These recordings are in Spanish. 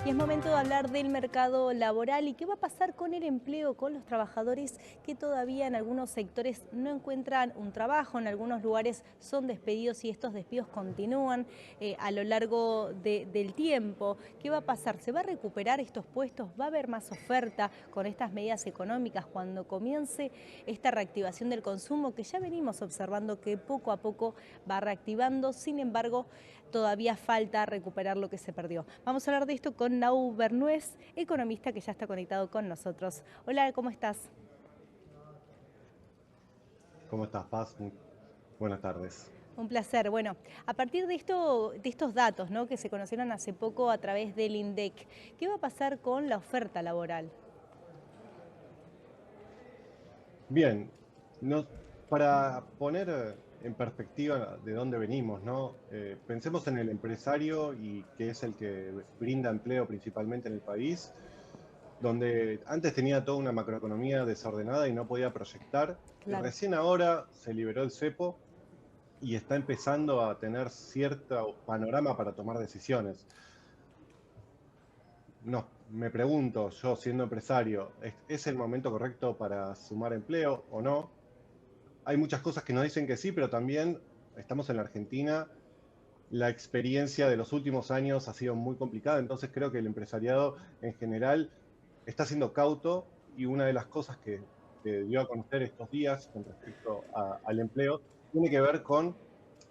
Y es momento de hablar del mercado laboral y qué va a pasar con el empleo, con los trabajadores que todavía en algunos sectores no encuentran un trabajo, en algunos lugares son despedidos y estos despidos continúan a lo largo del tiempo. ¿Qué va a pasar? ¿Se va a recuperar estos puestos? ¿Va a haber más oferta con estas medidas económicas cuando comience esta reactivación del consumo que ya venimos observando que poco a poco va reactivando? Sin embargo, todavía falta recuperar lo que se perdió. Vamos a hablar de esto con Nau Bernués, economista que ya está conectado con nosotros. Hola, ¿cómo estás? ¿Cómo estás, Paz? Buenas tardes. Un placer. Bueno, a partir de estos datos, ¿no?, que se conocieron hace poco a través del INDEC, ¿qué va a pasar con la oferta laboral? Bien, para poner en perspectiva de dónde venimos, ¿no? Pensemos en el empresario y que es el que brinda empleo principalmente en el país, donde antes tenía toda una macroeconomía desordenada y no podía proyectar, y Claro. recién ahora se liberó el cepo y está empezando a tener cierto panorama para tomar decisiones. No, me pregunto, yo siendo empresario, ¿es el momento correcto para sumar empleo o no? Hay muchas cosas que nos dicen que sí, pero también estamos en la Argentina, la experiencia de los últimos años ha sido muy complicada, entonces creo que el empresariado en general está siendo cauto y una de las cosas que dio a conocer estos días con respecto al empleo tiene que ver con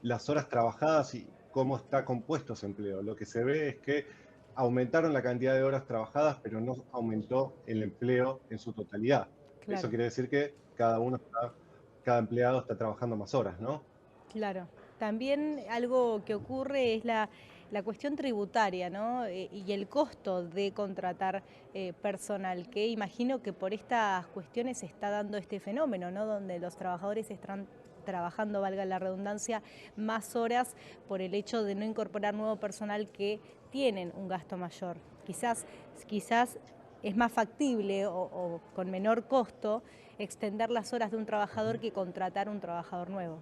las horas trabajadas y cómo está compuesto ese empleo. Lo que se ve es que aumentaron la cantidad de horas trabajadas, pero no aumentó el empleo en su totalidad. Eso Claro. quiere decir que cada empleado está trabajando más horas, ¿no? Claro. También algo que ocurre es la cuestión tributaria, ¿no? Y el costo de contratar personal, que imagino que por estas cuestiones se está dando este fenómeno, ¿no? Donde los trabajadores están trabajando, valga la redundancia, más horas por el hecho de no incorporar nuevo personal que tienen un gasto mayor. Quizás es más factible o con menor costo extender las horas de un trabajador que contratar un trabajador nuevo.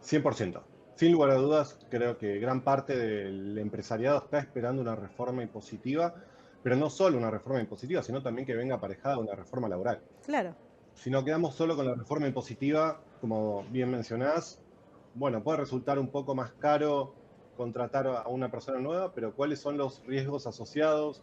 100%. Sin lugar a dudas, creo que gran parte del empresariado está esperando una reforma impositiva, pero no solo una reforma impositiva, sino también que venga aparejada una reforma laboral. Claro. Si no quedamos solo con la reforma impositiva, como bien mencionás, bueno, puede resultar un poco más caro contratar a una persona nueva, pero ¿cuáles son los riesgos asociados?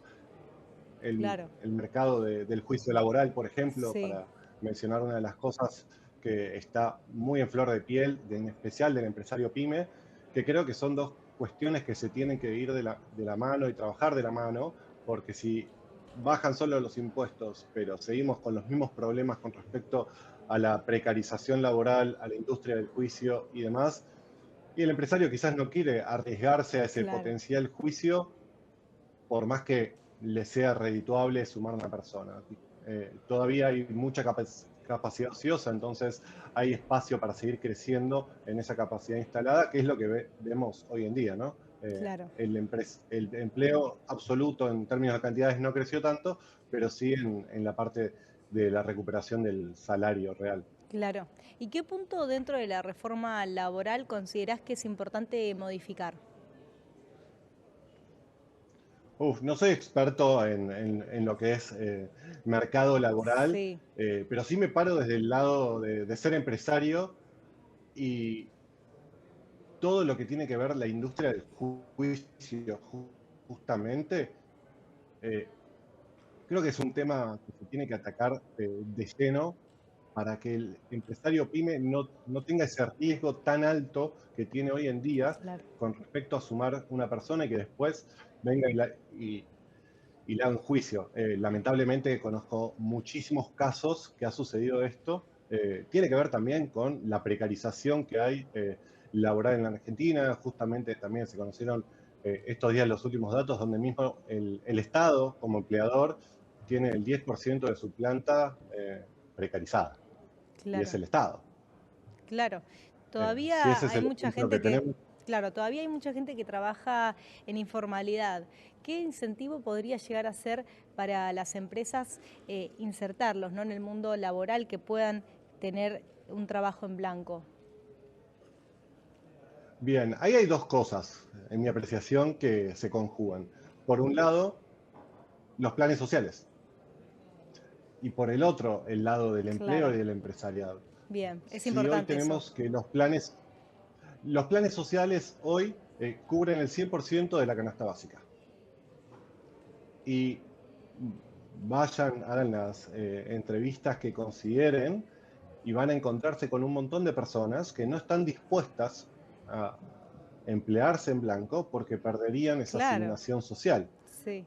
Claro, El mercado del juicio laboral, por ejemplo, sí, para mencionar una de las cosas que está muy en flor de piel, en especial del empresario pyme, que creo que son dos cuestiones que se tienen que ir de la mano y trabajar de la mano, porque si bajan solo los impuestos, pero seguimos con los mismos problemas con respecto a la precarización laboral, a la industria del juicio y demás, y el empresario quizás no quiere arriesgarse a ese claro, potencial juicio, por más que le sea redituable sumar una persona. Todavía hay mucha capacidad ociosa, entonces hay espacio para seguir creciendo en esa capacidad instalada, que es lo que vemos hoy en día, ¿no? claro, El empleo absoluto en términos de cantidades no creció tanto, pero sí en la parte de la recuperación del salario real. claro. ¿Y qué punto dentro de la reforma laboral considerás que es importante modificar? Uf, no soy experto en lo que es mercado laboral, Sí, pero sí me paro desde el lado de ser empresario y todo lo que tiene que ver la industria del juicio, justamente, eh, creo que es un tema que se tiene que atacar de lleno para que el empresario pyme no tenga ese riesgo tan alto que tiene hoy en día claro, con respecto a sumar una persona y que después venga y le hagan juicio. Lamentablemente conozco muchísimos casos que ha sucedido esto. Tiene que ver también con la precarización que hay laboral en la Argentina. Justamente también se conocieron estos días los últimos datos donde mismo el Estado como empleador tiene el 10% de su planta precarizada. Y es claro, el Estado. claro. Si Todavía ese es hay el mucha ejemplo gente que que, tenemos, claro, todavía hay mucha gente que trabaja en informalidad. ¿Qué incentivo podría llegar a ser para las empresas insertarlos, ¿no?, en el mundo laboral, que puedan tener un trabajo en blanco? bien, ahí hay dos cosas, en mi apreciación, que se conjugan. por un lado, los planes sociales y por el otro, el lado del empleo y Claro, del empresariado. bien, es Si hoy importante eso. tenemos que los planes sociales hoy cubren el 100% de la canasta básica. Y vayan, hagan las entrevistas que consideren y van a encontrarse con un montón de personas que no están dispuestas a emplearse en blanco porque perderían esa Claro, asignación social. sí.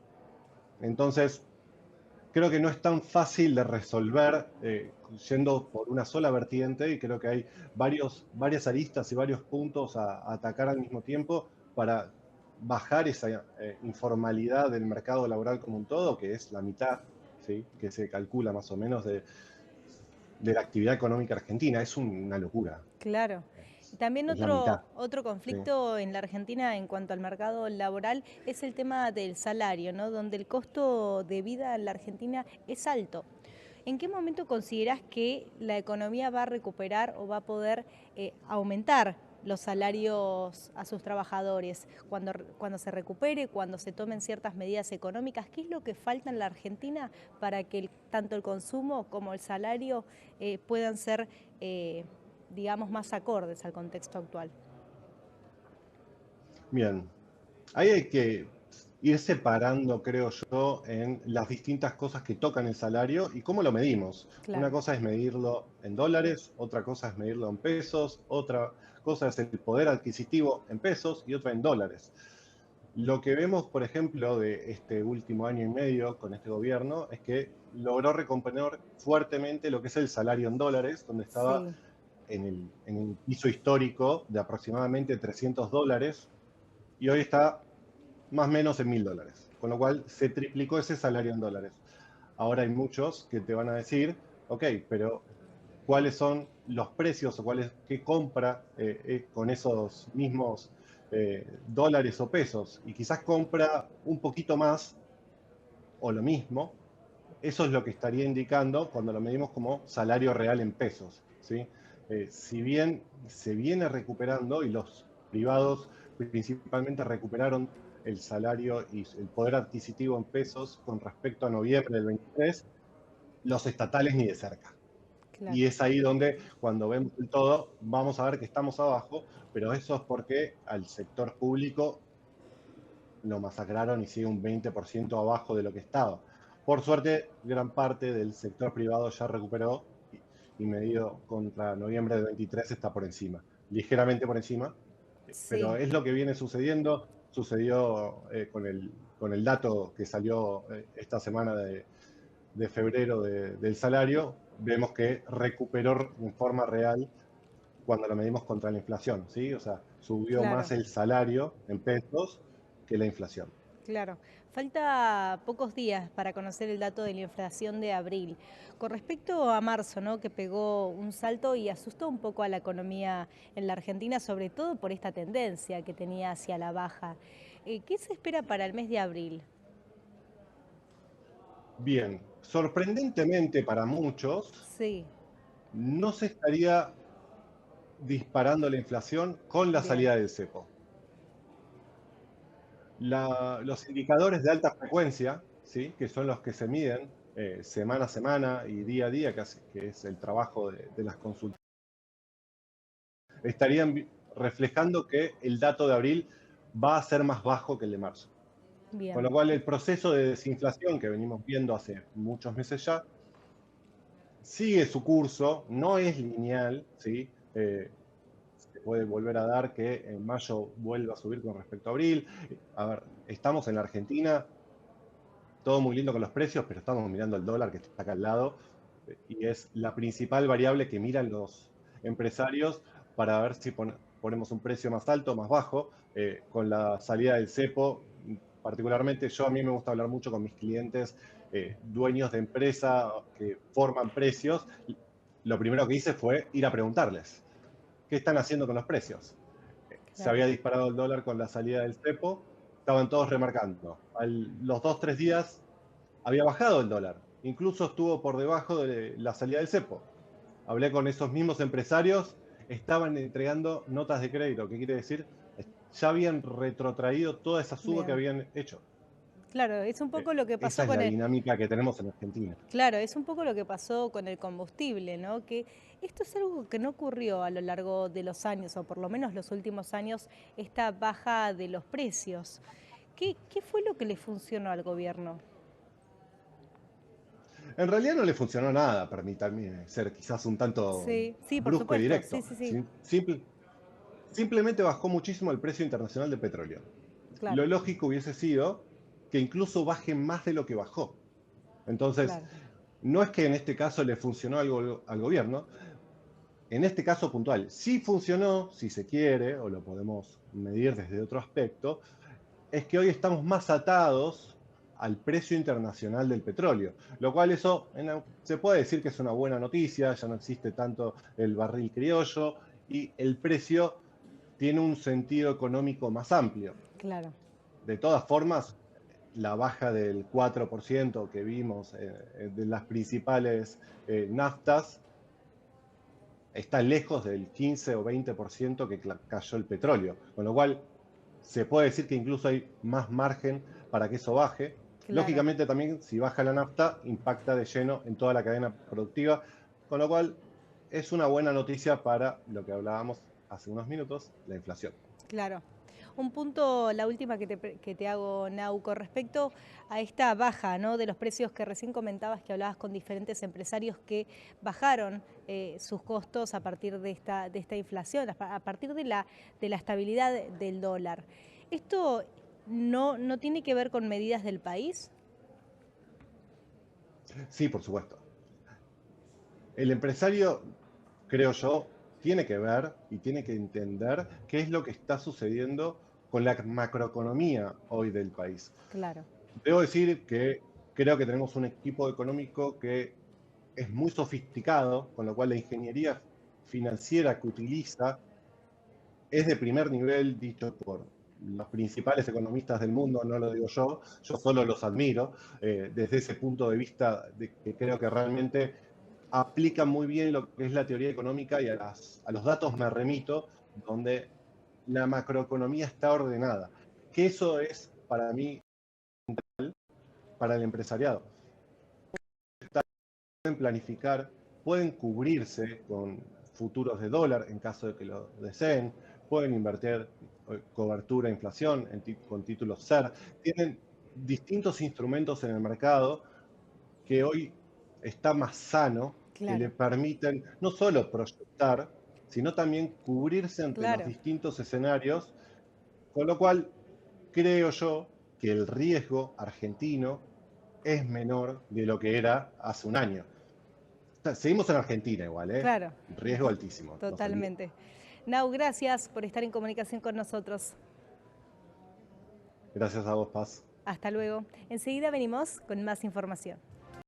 Entonces, creo que no es tan fácil de resolver yendo por una sola vertiente y creo que hay varias aristas y varios puntos a atacar al mismo tiempo para bajar esa informalidad del mercado laboral como un todo, que es la mitad, ¿sí? Que se calcula más o menos de la actividad económica argentina. Es una locura, Claro. Y también es la mitad. otro ¿Sí? conflicto en la Argentina en cuanto al mercado laboral es el tema del salario, ¿no? Donde el costo de vida en la Argentina es alto. ¿En qué momento consideras que la economía va a recuperar o va a poder aumentar los salarios a sus trabajadores? Cuando se recupere, cuando se tomen ciertas medidas económicas, ¿qué es lo que falta en la Argentina para que tanto el consumo como el salario puedan ser digamos, más acordes al contexto actual? Bien, ahí hay que ir separando, creo yo, en las distintas cosas que tocan el salario y cómo lo medimos. Una Claro, cosa es medirlo en dólares, otra cosa es medirlo en pesos, otra cosa es el poder adquisitivo en pesos y otra en dólares. Lo que vemos, por ejemplo, de este último año y medio con este gobierno es que logró recomponer fuertemente lo que es el salario en dólares, donde estaba sí, en el piso histórico de aproximadamente $300 y hoy está más o menos en $1.000, con lo cual se triplicó ese salario en dólares. Ahora hay muchos que te van a decir, ok, pero ¿cuáles son los precios o qué compra con esos mismos dólares o pesos? Y quizás compra un poquito más o lo mismo. Eso es lo que estaría indicando cuando lo medimos como salario real en pesos, ¿sí? Si bien se viene recuperando y los privados principalmente recuperaron el salario y el poder adquisitivo en pesos con respecto a noviembre del 23, los estatales ni de cerca. claro, Y es ahí donde, cuando vemos el todo, vamos a ver que estamos abajo, pero eso es porque al sector público lo masacraron y sigue un 20% abajo de lo que estaba. Por suerte, gran parte del sector privado ya recuperó y medido contra noviembre del 23 está por encima, ligeramente por encima, pero sí, es lo que viene sucediendo. Sucedió con el dato que salió esta semana de febrero del salario, vemos que recuperó en forma real cuando lo medimos contra la inflación, ¿sí? O sea, subió más claro. el salario en pesos que la inflación. Claro, falta pocos días para conocer el dato de la inflación de abril. Con respecto a marzo, ¿no? Que pegó un salto y asustó un poco a la economía en la Argentina, sobre todo por esta tendencia que tenía hacia la baja. ¿Qué se espera para el mes de abril? Bien, sorprendentemente para muchos, Sí, no se estaría disparando la inflación con la bien, salida del cepo. Los indicadores de alta frecuencia, ¿sí? Que son los que se miden semana a semana y día a día, que es el trabajo de las consultas, estarían reflejando que el dato de abril va a ser más bajo que el de marzo. Con lo bien, cual el proceso de desinflación que venimos viendo hace muchos meses ya sigue su curso, no es lineal, ¿sí? Se puede volver a dar que en mayo vuelva a subir con respecto a abril. A ver, estamos en la Argentina, todo muy lindo con los precios, pero estamos mirando el dólar que está acá al lado y es la principal variable que miran los empresarios para ver si ponemos un precio más alto o más bajo. Con la salida del cepo, particularmente a mí me gusta hablar mucho con mis clientes, dueños de empresa que forman precios. Lo primero que hice fue ir a preguntarles, ¿qué están haciendo con los precios? Se claro, había disparado el dólar con la salida del cepo, estaban todos remarcando. A los 2 o 3 días había bajado el dólar, incluso estuvo por debajo de la salida del cepo. Hablé con esos mismos empresarios, estaban entregando notas de crédito, ¿qué quiere decir? Ya habían retrotraído toda esa suba que bien. habían hecho. Claro, es un poco lo que Esa pasó es la con el... dinámica que tenemos en Argentina. Claro, es un poco lo que pasó con el combustible, ¿no? Que esto es algo que no ocurrió a lo largo de los años, o por lo menos los últimos años, esta baja de los precios. ¿Qué fue lo que le funcionó al gobierno? En realidad no le funcionó nada, permítanme ser quizás un tanto Sí, sí, por brusco y supuesto, sí, directo. sí, sí, Simplemente bajó muchísimo el precio internacional del petróleo. Lo claro, lógico hubiese sido que incluso baje más de lo que bajó. Entonces, claro, no es que en este caso le funcionó al gobierno, en este caso puntual, sí funcionó, si se quiere, o lo podemos medir desde otro aspecto, es que hoy estamos más atados al precio internacional del petróleo, lo cual eso se puede decir que es una buena noticia, ya no existe tanto el barril criollo y el precio tiene un sentido económico más amplio. claro, De todas formas, la baja del 4% que vimos de las principales naftas está lejos del 15 o 20% que cayó el petróleo, con lo cual se puede decir que incluso hay más margen para que eso baje. claro. Lógicamente también si baja la nafta impacta de lleno en toda la cadena productiva, con lo cual es una buena noticia para lo que hablábamos hace unos minutos, la inflación. Claro. Un punto, la última que te hago, Nau, con respecto a esta baja, ¿no?, de los precios que recién comentabas, que hablabas con diferentes empresarios que bajaron sus costos a partir de esta inflación, a partir de la estabilidad del dólar. ¿Esto no tiene que ver con medidas del país? Sí, por supuesto. El empresario, creo yo, tiene que ver y tiene que entender qué es lo que está sucediendo con la macroeconomía hoy del país. Claro, Debo decir que creo que tenemos un equipo económico que es muy sofisticado, con lo cual la ingeniería financiera que utiliza es de primer nivel, dicho por los principales economistas del mundo, no lo digo yo solo los admiro, desde ese punto de vista de que creo que realmente aplican muy bien lo que es la teoría económica y a los datos me remito, donde la macroeconomía está ordenada. Que eso es para mí, para el empresariado. Pueden planificar, pueden cubrirse con futuros de dólar en caso de que lo deseen, pueden invertir cobertura a inflación con títulos SER. Tienen distintos instrumentos en el mercado que hoy está más sano, que le claro, permiten no solo proyectar, sino también cubrirse ante los claro. distintos escenarios, con lo cual creo yo que el riesgo argentino es menor de lo que era hace un año. Seguimos en Argentina igual, ¿eh? Claro, Riesgo altísimo, no se olviden. totalmente. Nau, gracias por estar en comunicación con nosotros. Gracias a vos, Paz. Hasta luego. Enseguida venimos con más información.